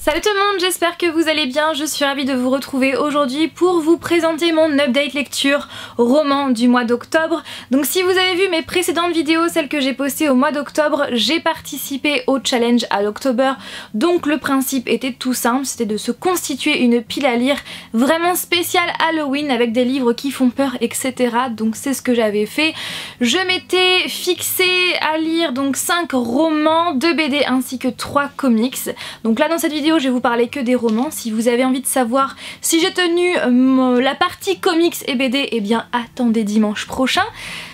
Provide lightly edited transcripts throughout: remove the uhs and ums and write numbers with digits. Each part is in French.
Salut tout le monde, j'espère que vous allez bien, je suis ravie de vous retrouver aujourd'hui pour vous présenter mon update lecture roman du mois d'octobre. Donc si vous avez vu mes précédentes vidéos, celles que j'ai postées au mois d'octobre, j'ai participé au challenge à l'October. Donc le principe était tout simple, c'était de se constituer une pile à lire vraiment spéciale Halloween avec des livres qui font peur, etc. Donc c'est ce que j'avais fait. Je m'étais fixée à lire donc 5 romans, 2 BD ainsi que 3 comics. Donc là dans cette vidéo je vais vous parler que des romans. Si vous avez envie de savoir si j'ai tenu la partie comics et BD, eh bien attendez dimanche prochain.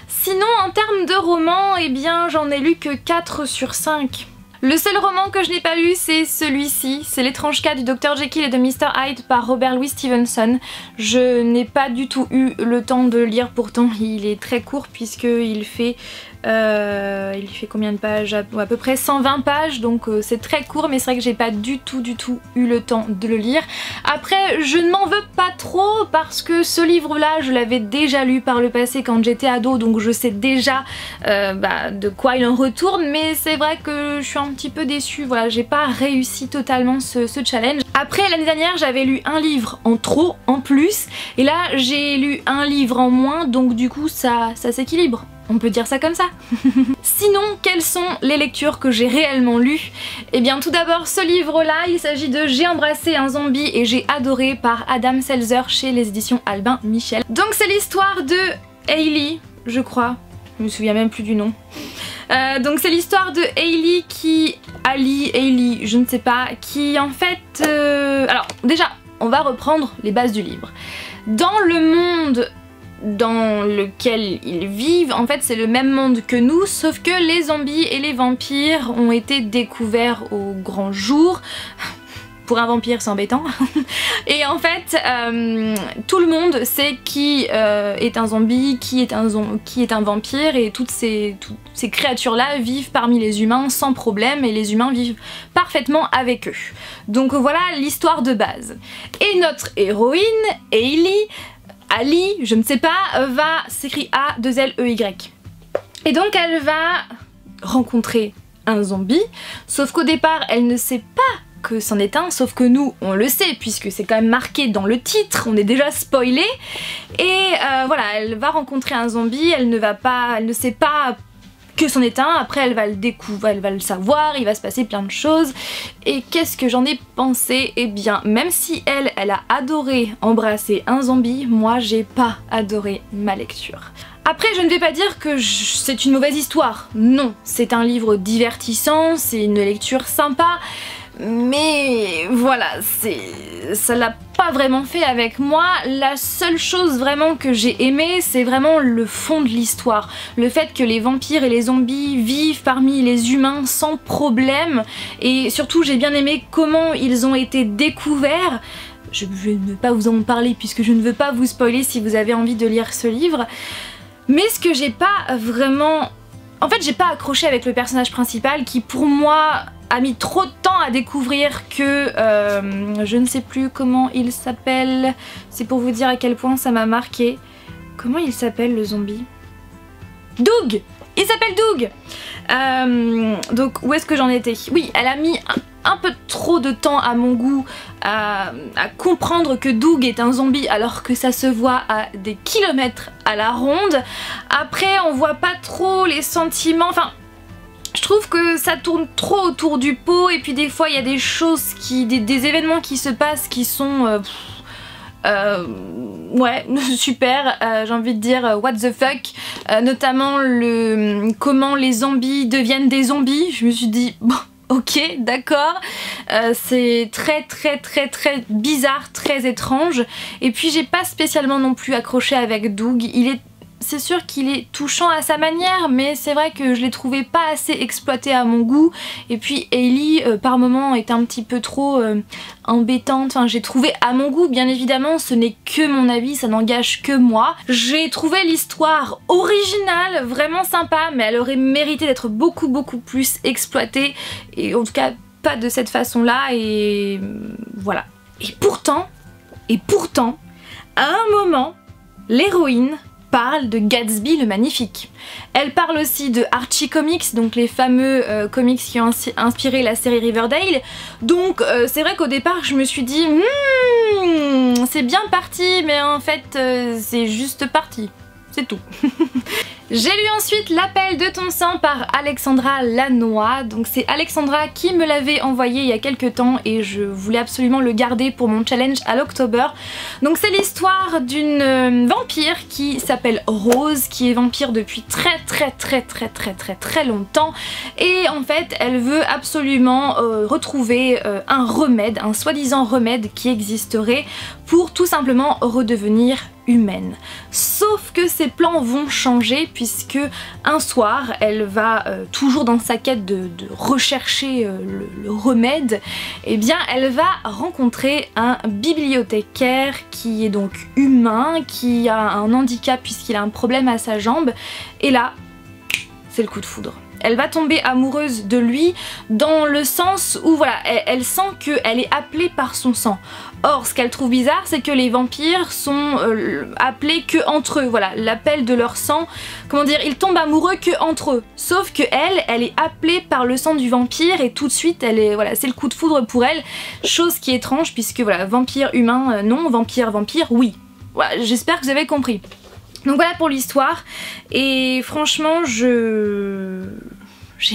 Sinon en termes de romans, eh bien j'en ai lu que 4 sur 5. Le seul roman que je n'ai pas lu c'est celui-ci, c'est L'étrange cas du Dr Jekyll et de Mr Hyde par Robert Louis Stevenson. Je n'ai pas du tout eu le temps de le lire, pourtant il est très court puisqu'il fait combien de pages? À peu près 120 pages, donc c'est très court, mais c'est vrai que j'ai pas du tout eu le temps de le lire. Après je ne m'en veux pas trop parce que ce livre là je l'avais déjà lu par le passé quand j'étais ado, donc je sais déjà de quoi il en retourne, mais c'est vrai que je suis un petit peu déçue, voilà, j'ai pas réussi totalement ce challenge. Après l'année dernière j'avais lu un livre en trop en plus, et là j'ai lu un livre en moins, donc du coup ça s'équilibre. On peut dire ça comme ça. Sinon, quelles sont les lectures que j'ai réellement lues? Eh bien tout d'abord ce livre-là, il s'agit de J'ai embrassé un zombie et j'ai adoré par Adam Selzer chez les éditions Albin Michel. Donc c'est l'histoire de Hailey, je crois, je me souviens même plus du nom. Donc c'est l'histoire de Hailey Hailey, je ne sais pas, qui en fait... Alors déjà, on va reprendre les bases du livre. Dans le monde dans lequel ils vivent, en fait c'est le même monde que nous, sauf que les zombies et les vampires ont été découverts au grand jour. Pour un vampire c'est embêtant. Et en fait tout le monde sait qui est un zombie, qui est un vampire, et toutes ces créatures là vivent parmi les humains sans problème, et les humains vivent parfaitement avec eux. Donc voilà l'histoire de base. Et notre héroïne, Hailey, Ali, je ne sais pas, s'écrit A-2-L-E-Y. Et donc elle va rencontrer un zombie, sauf qu'au départ elle ne sait pas que c'en est un, sauf que nous on le sait puisque c'est quand même marqué dans le titre, on est déjà spoilé. Et voilà, elle va rencontrer un zombie, elle ne sait pas que c'en est un, après elle va le découvrir, elle va le savoir, il va se passer plein de choses. Et qu'est-ce que j'en ai pensé? Eh bien même si elle a adoré embrasser un zombie, moi j'ai pas adoré ma lecture. Après je ne vais pas dire que c'est une mauvaise histoire, non, c'est un livre divertissant, c'est une lecture sympa, mais voilà, ça l'a pas vraiment fait avec moi. La seule chose vraiment que j'ai aimé, c'est vraiment le fond de l'histoire, le fait que les vampires et les zombies vivent parmi les humains sans problème, et surtout j'ai bien aimé comment ils ont été découverts. Je ne vais pas vous en parler puisque je ne veux pas vous spoiler si vous avez envie de lire ce livre, mais ce que j'ai pas vraiment... En fait j'ai pas accroché avec le personnage principal qui pour moi a mis trop de temps à découvrir que je ne sais plus comment il s'appelle, c'est pour vous dire à quel point ça m'a marqué. Comment il s'appelle le zombie? Doug! Il s'appelle Doug! Donc où est-ce que j'en étais? Oui, elle a mis un peu trop de temps à mon goût à comprendre que Doug est un zombie alors que ça se voit à des kilomètres à la ronde. Après on voit pas trop les sentiments, enfin... Je trouve que ça tourne trop autour du pot, et puis des fois il y a des choses des événements qui se passent qui sont ouais, super, j'ai envie de dire what the fuck, notamment comment les zombies deviennent des zombies. Je me suis dit bon, ok, d'accord, c'est très bizarre, très étrange. Et puis j'ai pas spécialement non plus accroché avec Doug. C'est sûr qu'il est touchant à sa manière, mais c'est vrai que je l'ai trouvé pas assez exploité à mon goût. Et puis Hailey par moments est un petit peu trop embêtante, enfin j'ai trouvé à mon goût, bien évidemment ce n'est que mon avis, ça n'engage que moi. J'ai trouvé l'histoire originale, vraiment sympa, mais elle aurait mérité d'être beaucoup plus exploitée, et en tout cas pas de cette façon là, et voilà. Et pourtant, à un moment, l'héroïne parle de Gatsby le Magnifique. Elle parle aussi de Archie Comics, donc les fameux comics qui ont inspiré la série Riverdale. Donc c'est vrai qu'au départ je me suis dit c'est bien parti, mais en fait c'est juste parti. C'est tout. J'ai lu ensuite L'appel de ton sang par Alexandra Lannoy. Donc c'est Alexandra qui me l'avait envoyé il y a quelques temps et je voulais absolument le garder pour mon challenge à l'October. Donc c'est l'histoire d'une vampire qui s'appelle Rose, qui est vampire depuis très longtemps. Et en fait elle veut absolument retrouver un remède, un soi-disant remède qui existerait pour tout simplement redevenir humaine. Sauf que ses plans vont changer puisque un soir elle va toujours dans sa quête de rechercher le remède, et bien elle va rencontrer un bibliothécaire qui est donc humain, qui a un handicap puisqu'il a un problème à sa jambe, et là c'est le coup de foudre. Elle va tomber amoureuse de lui dans le sens où voilà, elle sent qu'elle est appelée par son sang. Or ce qu'elle trouve bizarre, c'est que les vampires sont appelés que entre eux, voilà, l'appel de leur sang, comment dire, ils tombent amoureux que entre eux. Sauf que elle est appelée par le sang du vampire et tout de suite elle est, voilà, c'est le coup de foudre pour elle, chose qui est étrange puisque voilà, vampire humain non, vampire oui. Voilà, j'espère que vous avez compris. Donc voilà pour l'histoire, et franchement j'ai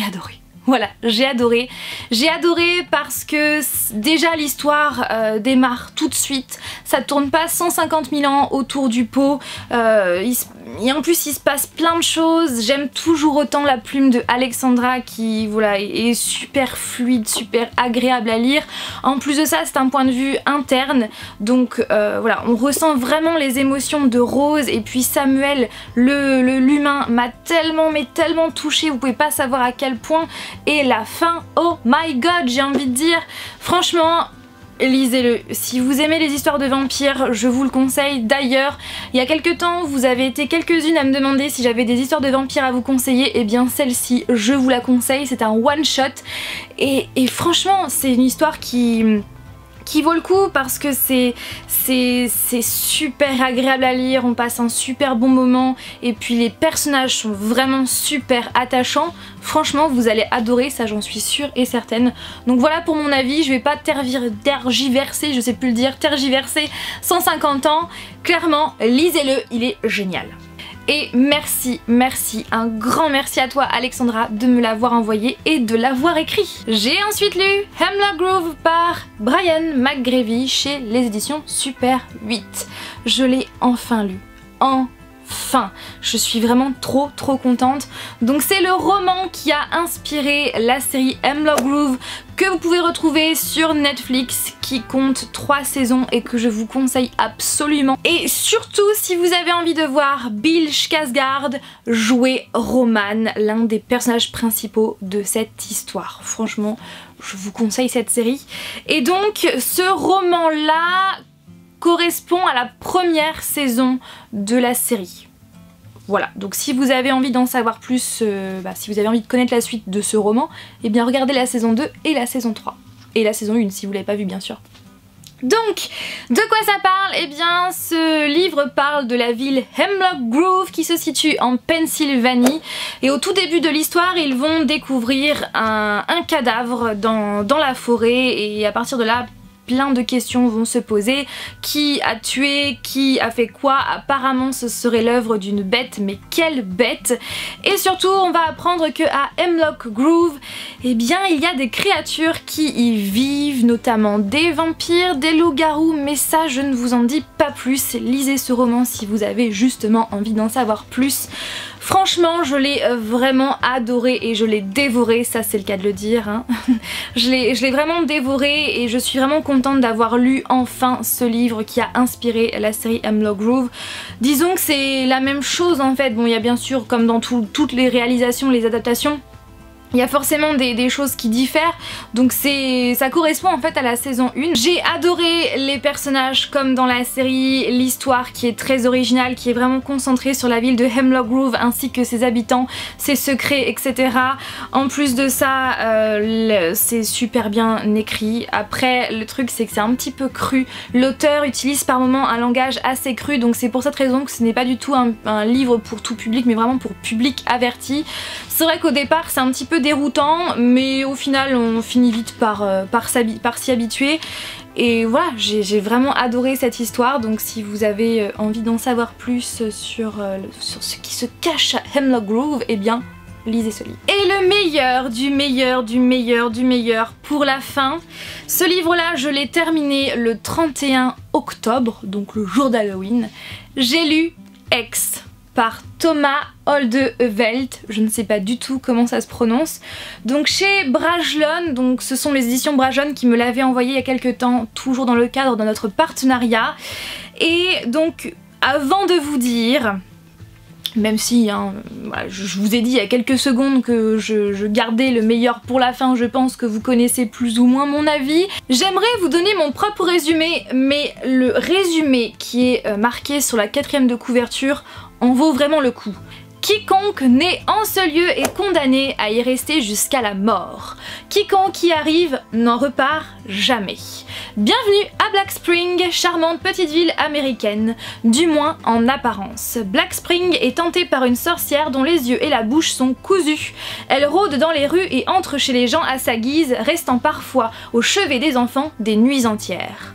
adoré. Voilà, j'ai adoré. J'ai adoré parce que déjà l'histoire démarre tout de suite. Ça tourne pas 150 000 ans autour du pot. Et en plus il se passe plein de choses. J'aime toujours autant la plume de Alexandra qui voilà, est super fluide, super agréable à lire. En plus de ça c'est un point de vue interne. Donc voilà, on ressent vraiment les émotions de Rose, et puis Samuel, l'humain, m'a tellement touchée. Vous pouvez pas savoir à quel point. Et la fin, oh my god, j'ai envie de dire, franchement, lisez-le. Si vous aimez les histoires de vampires, je vous le conseille. D'ailleurs, il y a quelques temps, vous avez été quelques-unes à me demander si j'avais des histoires de vampires à vous conseiller. Et bien celle-ci, je vous la conseille, c'est un one-shot. Et franchement, c'est une histoire qui vaut le coup parce que c'est super agréable à lire, on passe un super bon moment, et puis les personnages sont vraiment super attachants. Franchement vous allez adorer, ça j'en suis sûre et certaine. Donc voilà pour mon avis, je vais pas tergiverser, je sais plus le dire, tergiverser 150 ans. Clairement lisez-le, il est génial. Et merci, un grand merci à toi Alexandra de me l'avoir envoyé et de l'avoir écrit. J'ai ensuite lu Hemlock Grove par Brian McGreevy chez les éditions Super 8. Je l'ai enfin lu. Enfin, je suis vraiment trop contente. Donc c'est le roman qui a inspiré la série Hemlock Grove que vous pouvez retrouver sur Netflix, qui compte 3 saisons et que je vous conseille absolument. Et surtout si vous avez envie de voir Bill Skarsgård jouer Roman, l'un des personnages principaux de cette histoire. Franchement, je vous conseille cette série. Et donc ce roman-là correspond à la première saison de la série. Voilà, donc si vous avez envie d'en savoir plus, si vous avez envie de connaître la suite de ce roman, eh bien regardez la saison 2 et la saison 3. Et la saison 1 si vous l'avez pas vue bien sûr. Donc, de quoi ça parle? Eh bien, ce livre parle de la ville Hemlock Grove qui se situe en Pennsylvanie. Et au tout début de l'histoire, ils vont découvrir un cadavre dans la forêt, et à partir de là, plein de questions vont se poser. Qui a tué? Qui a fait quoi? Apparemment ce serait l'œuvre d'une bête, mais quelle bête? Et surtout on va apprendre que à Hemlock Grove, eh bien il y a des créatures qui y vivent, notamment des vampires, des loups-garous, mais ça je ne vous en dis pas plus. Lisez ce roman si vous avez justement envie d'en savoir plus. Franchement je l'ai vraiment adoré et je l'ai dévoré, ça c'est le cas de le dire hein. Je l'ai vraiment dévoré et je suis vraiment contente d'avoir lu enfin ce livre qui a inspiré la série Hemlock Grove. Disons que c'est la même chose en fait, bon il y a bien sûr comme dans toutes les réalisations, les adaptations, il y a forcément des choses qui diffèrent, donc ça correspond en fait à la saison 1. J'ai adoré les personnages comme dans la série, l'histoire qui est très originale, qui est vraiment concentrée sur la ville de Hemlock Grove ainsi que ses habitants, ses secrets, etc. En plus de ça, c'est super bien écrit. Après, le truc c'est que c'est un petit peu cru. L'auteur utilise par moments un langage assez cru, donc c'est pour cette raison que ce n'est pas du tout un livre pour tout public, mais vraiment pour public averti. C'est vrai qu'au départ c'est un petit peu déroutant, mais au final on finit vite par s'y habituer. Et voilà, j'ai vraiment adoré cette histoire, donc si vous avez envie d'en savoir plus sur ce qui se cache à Hemlock Grove, eh bien lisez ce livre. Et le meilleur du meilleur du meilleur du meilleur pour la fin, ce livre là je l'ai terminé le 31 octobre, donc le jour d'Halloween. J'ai lu X par Thomas Oldevelt, je ne sais pas du tout comment ça se prononce, donc chez Brajlon, donc ce sont les éditions Brajlon qui me l'avaient envoyé il y a quelques temps, toujours dans le cadre de notre partenariat. Et donc avant de vous dire, même si voilà, je vous ai dit il y a quelques secondes que je gardais le meilleur pour la fin, je pense que vous connaissez plus ou moins mon avis. J'aimerais vous donner mon propre résumé, mais le résumé qui est marqué sur la 4e de couverture en vaut vraiment le coup. Quiconque né en ce lieu est condamné à y rester jusqu'à la mort. Quiconque y arrive n'en repart jamais. Bienvenue à Black Spring, charmante petite ville américaine, du moins en apparence. Black Spring est hantée par une sorcière dont les yeux et la bouche sont cousus. Elle rôde dans les rues et entre chez les gens à sa guise, restant parfois au chevet des enfants des nuits entières.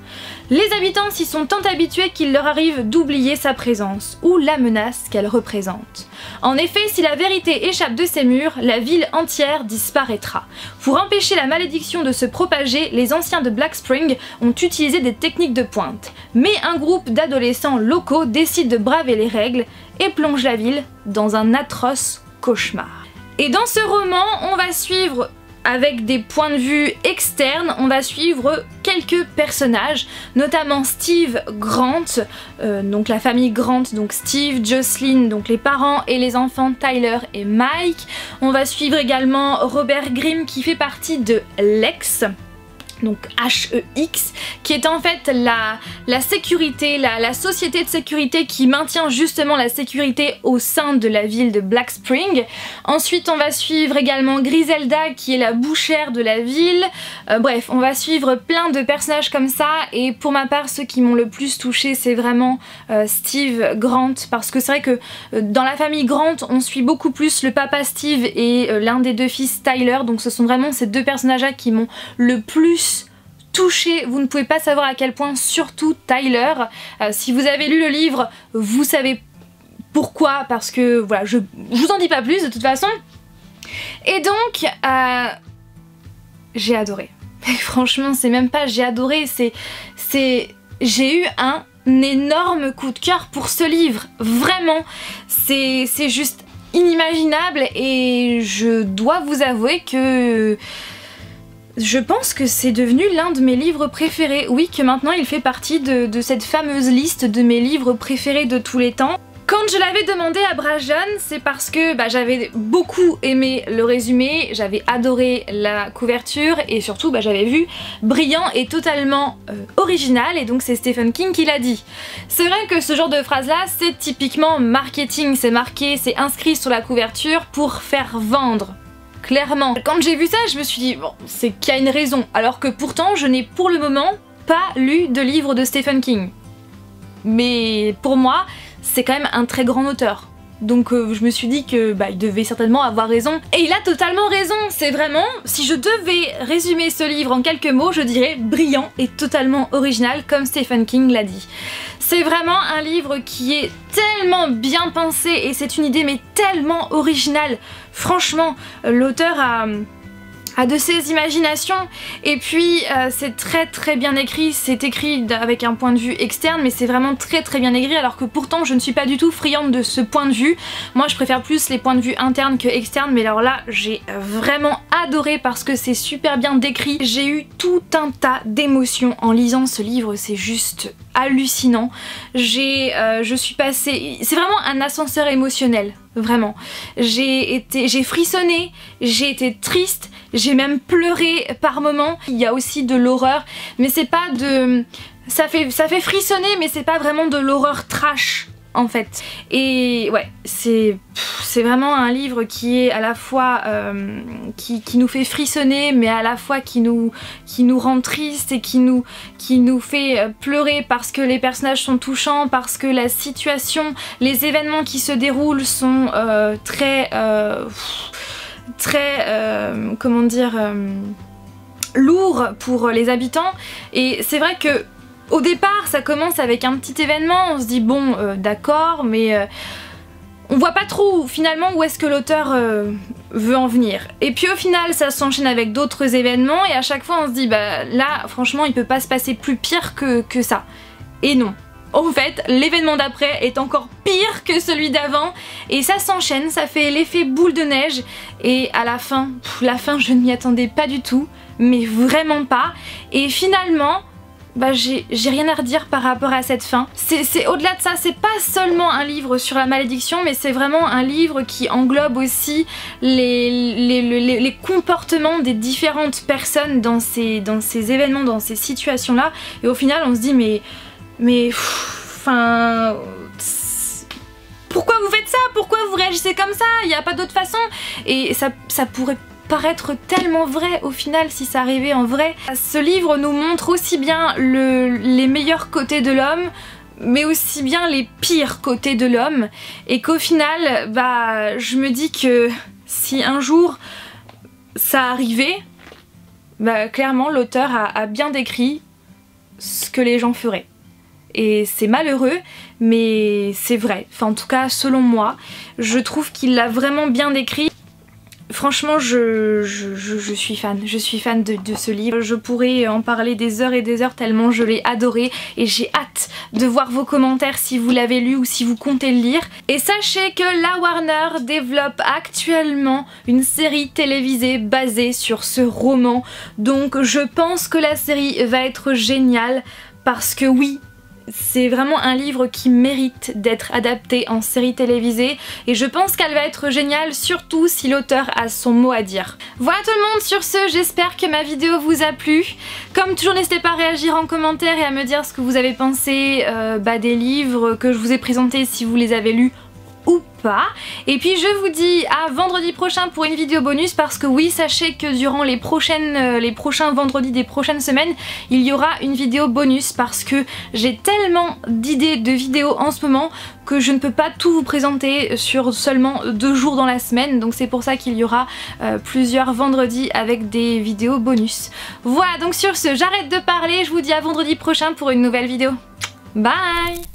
Les habitants s'y sont tant habitués qu'il leur arrive d'oublier sa présence, ou la menace qu'elle représente. En effet, si la vérité échappe de ces murs, la ville entière disparaîtra. Pour empêcher la malédiction de se propager, les anciens de Black Spring ont utilisé des techniques de pointe. Mais un groupe d'adolescents locaux décide de braver les règles et plonge la ville dans un atroce cauchemar. Et dans ce roman, on va suivre, avec des points de vue externes, on va suivre quelques personnages, notamment Steve Grant, donc la famille Grant, donc Steve, Jocelyn, donc les parents et les enfants Tyler et Mike. On va suivre également Robert Grimm qui fait partie de Lex, donc HEX, qui est en fait la sécurité, la société de sécurité qui maintient justement la sécurité au sein de la ville de Black Spring. Ensuite on va suivre également Griselda qui est la bouchère de la ville. Bref, on va suivre plein de personnages comme ça, et pour ma part ceux qui m'ont le plus touché c'est vraiment Steve Grant, parce que c'est vrai que dans la famille Grant on suit beaucoup plus le papa Steve et l'un des deux fils Tyler, donc ce sont vraiment ces deux personnages là qui m'ont le plus touché. Vous ne pouvez pas savoir à quel point, surtout Tyler. Si vous avez lu le livre, vous savez pourquoi, parce que voilà, je vous en dis pas plus de toute façon. Et donc, j'ai adoré. Franchement, c'est même pas j'ai adoré, j'ai eu un énorme coup de cœur pour ce livre. Vraiment, c'est juste inimaginable, et je dois vous avouer que je pense que c'est devenu l'un de mes livres préférés. Oui, que maintenant il fait partie de cette fameuse liste de mes livres préférés de tous les temps. Quand je l'avais demandé à Brajlon, c'est parce que j'avais beaucoup aimé le résumé, j'avais adoré la couverture, et surtout j'avais vu brillant et totalement original, et donc c'est Stephen King qui l'a dit. C'est vrai que ce genre de phrase là c'est typiquement marketing, c'est marqué, c'est inscrit sur la couverture pour faire vendre. Clairement. Quand j'ai vu ça, je me suis dit, bon, c'est qu'il y a une raison, alors que pourtant je n'ai pour le moment pas lu de livre de Stephen King. Mais pour moi, c'est quand même un très grand auteur. Donc je me suis dit que il devait certainement avoir raison. Et il a totalement raison, c'est vraiment, si je devais résumer ce livre en quelques mots, je dirais brillant et totalement original, comme Stephen King l'a dit. C'est vraiment un livre qui est tellement bien pensé, et c'est une idée mais tellement originale. Franchement, l'auteur a de ses imaginations, et puis c'est très bien écrit, c'est écrit avec un point de vue externe, mais c'est vraiment très bien écrit, alors que pourtant je ne suis pas du tout friande de ce point de vue. Moi je préfère plus les points de vue internes que externes, mais alors là j'ai vraiment adoré parce que c'est super bien décrit. J'ai eu tout un tas d'émotions en lisant ce livre, c'est juste hallucinant. Je suis passée... C'est vraiment un ascenseur émotionnel. vraiment. J'ai frissonné, j'ai été triste, j'ai même pleuré par moments. Il y a aussi de l'horreur, mais c'est pas de... Ça fait frissonner, mais c'est pas vraiment de l'horreur trash en fait. Et ouais, c'est vraiment un livre qui est à la fois qui nous fait frissonner, mais à la fois qui nous rend triste et qui nous fait pleurer parce que les personnages sont touchants, parce que la situation, les événements qui se déroulent sont très comment dire, lourds pour les habitants. Et c'est vrai que au départ ça commence avec un petit événement, on se dit bon d'accord, mais on voit pas trop finalement où est-ce que l'auteur veut en venir. Et puis au final ça s'enchaîne avec d'autres événements et à chaque fois on se dit bah là franchement il peut pas se passer plus pire que ça. Et non. En fait, l'événement d'après est encore pire que celui d'avant et ça s'enchaîne, ça fait l'effet boule de neige et à la fin je ne m'y attendais pas du tout, mais vraiment pas. Et finalement, bah j'ai rien à redire par rapport à cette fin. C'est au-delà de ça, c'est pas seulement un livre sur la malédiction, mais c'est vraiment un livre qui englobe aussi les comportements des différentes personnes dans ces événements, dans ces situations-là. Et au final, on se dit mais enfin... pourquoi vous faites ça? Pourquoi vous réagissez comme ça? Il n'y a pas d'autre façon. Et ça pourrait paraître tellement vrai au final si ça arrivait en vrai. Ce livre nous montre aussi bien les meilleurs côtés de l'homme, mais aussi bien les pires côtés de l'homme, et qu'au final bah je me dis que si un jour ça arrivait, bah clairement l'auteur a bien décrit ce que les gens feraient. Et c'est malheureux, mais c'est vrai. Enfin en tout cas selon moi, je trouve qu'il l'a vraiment bien décrit. Franchement je suis fan de ce livre. Je pourrais en parler des heures et des heures tellement je l'ai adoré et j'ai hâte de voir vos commentaires si vous l'avez lu ou si vous comptez le lire. Et sachez que la Warner développe actuellement une série télévisée basée sur ce roman, donc je pense que la série va être géniale parce que oui, c'est vraiment un livre qui mérite d'être adapté en série télévisée et je pense qu'elle va être géniale, surtout si l'auteur a son mot à dire. Voilà tout le monde, sur ce j'espère que ma vidéo vous a plu. Comme toujours n'hésitez pas à réagir en commentaire et à me dire ce que vous avez pensé des livres que je vous ai présentés, si vous les avez lus ou pas. Et puis je vous dis à vendredi prochain pour une vidéo bonus, parce que oui, sachez que durant les prochains vendredis des prochaines semaines, il y aura une vidéo bonus parce que j'ai tellement d'idées de vidéos en ce moment que je ne peux pas tout vous présenter sur seulement 2 jours dans la semaine, donc c'est pour ça qu'il y aura plusieurs vendredis avec des vidéos bonus. Voilà, donc sur ce, j'arrête de parler, je vous dis à vendredi prochain pour une nouvelle vidéo. Bye!